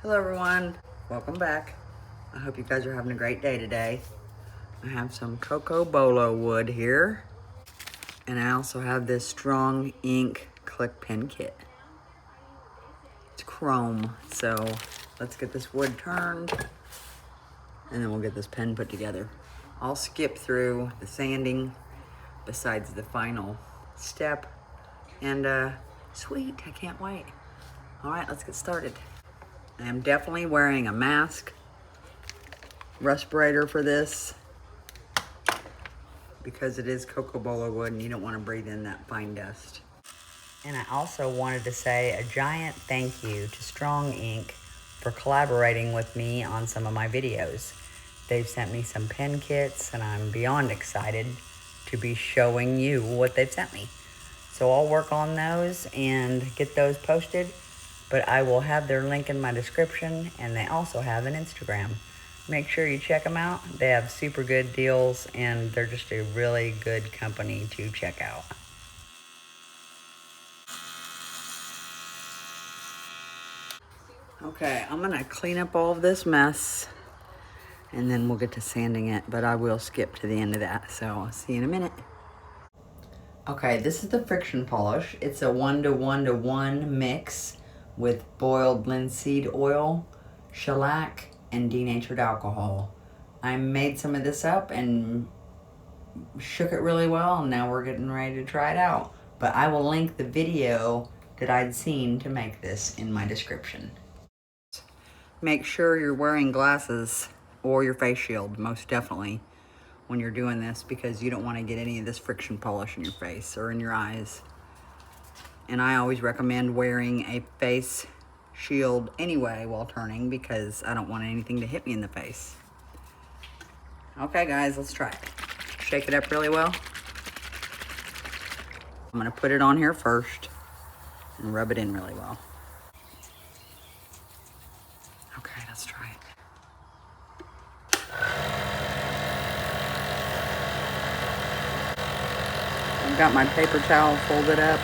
Hello everyone, welcome back. I hope you guys are having a great day today. I have some Cocobolo wood here, and I also have this strong ink ClickPen Kit. It's chrome, so let's get this wood turned, and then we'll get this pen put together. I'll skip through the sanding besides the final step, and sweet, I can't wait. All right, let's get started. I am definitely wearing a mask, respirator for this, because it is Cocobolo wood and you don't want to breathe in that fine dust. And I also wanted to say a giant thank you to Strong Ink for collaborating with me on some of my videos. They've sent me some pen kits and I'm beyond excited to be showing you what they've sent me. So I'll work on those and get those posted, but I will have their link in my description, and they also have an Instagram. Make sure you check them out. They have super good deals and they're just a really good company to check out. Okay, I'm gonna clean up all of this mess and then we'll get to sanding it, but I will skip to the end of that, so I'll see you in a minute. Okay, this is the friction polish. It's a 1:1:1 mix with boiled linseed oil, shellac, and denatured alcohol. I made some of this up and shook it really well, and now we're getting ready to try it out. But I will link the video that I'd seen to make this in my description. Make sure you're wearing glasses or your face shield, most definitely, when you're doing this, because you don't want to get any of this friction polish in your face or in your eyes. And I always recommend wearing a face shield anyway while turning, because I don't want anything to hit me in the face. Okay guys, let's try it. Shake it up really well. I'm gonna put it on here first and rub it in really well. Okay, let's try it. I've got my paper towel folded up,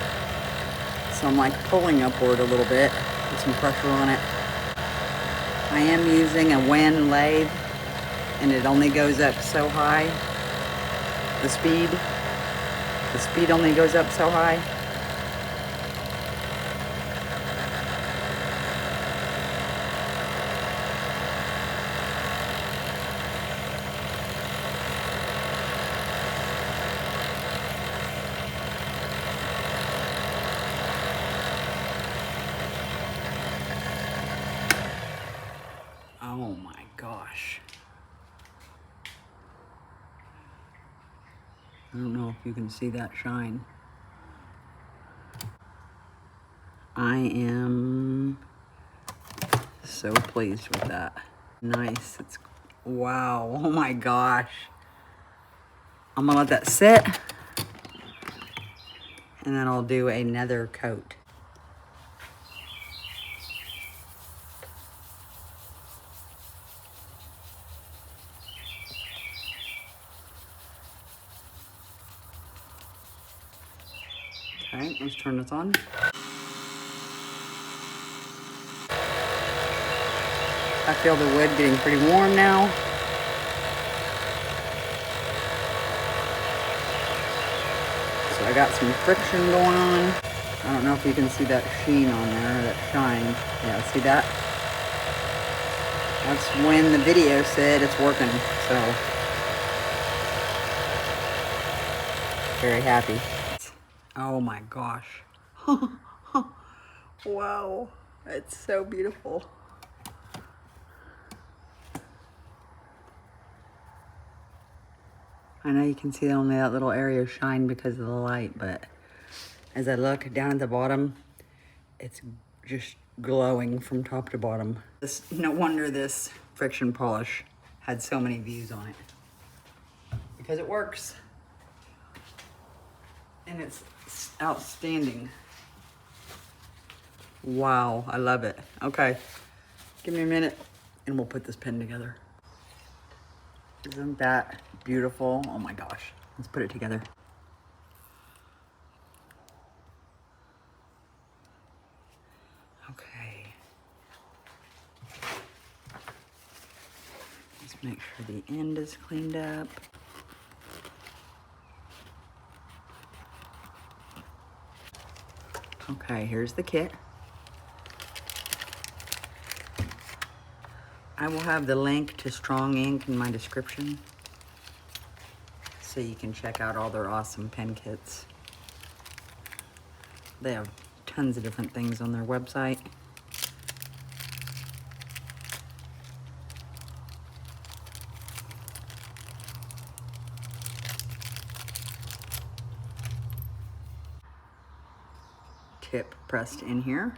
so I'm like pulling upward a little bit, put some pressure on it. I am using a lathe, and it only goes up so high. The speed only goes up so high. Oh my gosh. I don't know if you can see that shine. I am so pleased with that. Nice. It's wow. Oh my gosh. I'm gonna let that sit, and then I'll do another coat. Okay, let's turn this on. I feel the wood getting pretty warm now. So I got some friction going on. I don't know if you can see that sheen on there, that shine. Yeah, see that? That's when the video said it's working, so very happy. Oh my gosh. Wow, it's so beautiful. I know you can see only that little area shine because of the light, but as I look down at the bottom, it's just glowing from top to bottom. No wonder this friction polish had so many views on it, because it works. And it's outstanding. Wow, I love it. Okay, give me a minute and we'll put this pen together. Isn't that beautiful? Oh my gosh, let's put it together. Okay. Make sure the end is cleaned up. Okay, here's the kit. I will have the link to Strong Ink in my description, so you can check out all their awesome pen kits. They have tons of different things on their website. Tip pressed in here.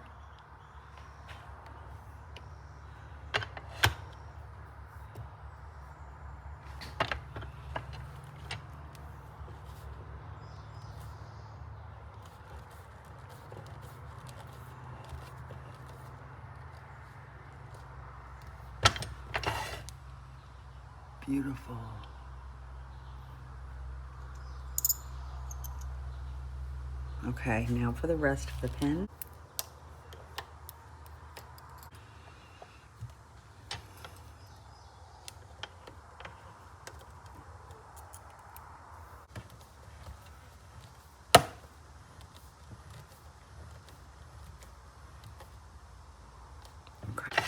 Beautiful. Okay, now for the rest of the pen. Okay.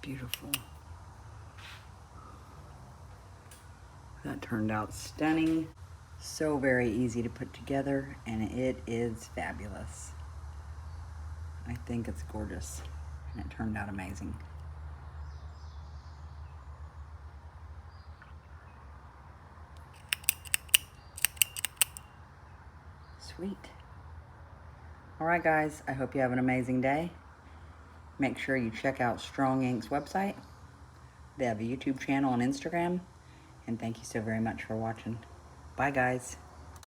Beautiful. That turned out stunning. So very easy to put together, and it is fabulous. I think it's gorgeous, and it turned out amazing. Sweet. All right, guys, I hope you have an amazing day. Make sure you check out Strong Ink's website. They have a YouTube channel and Instagram. And thank you so very much for watching. Bye, guys.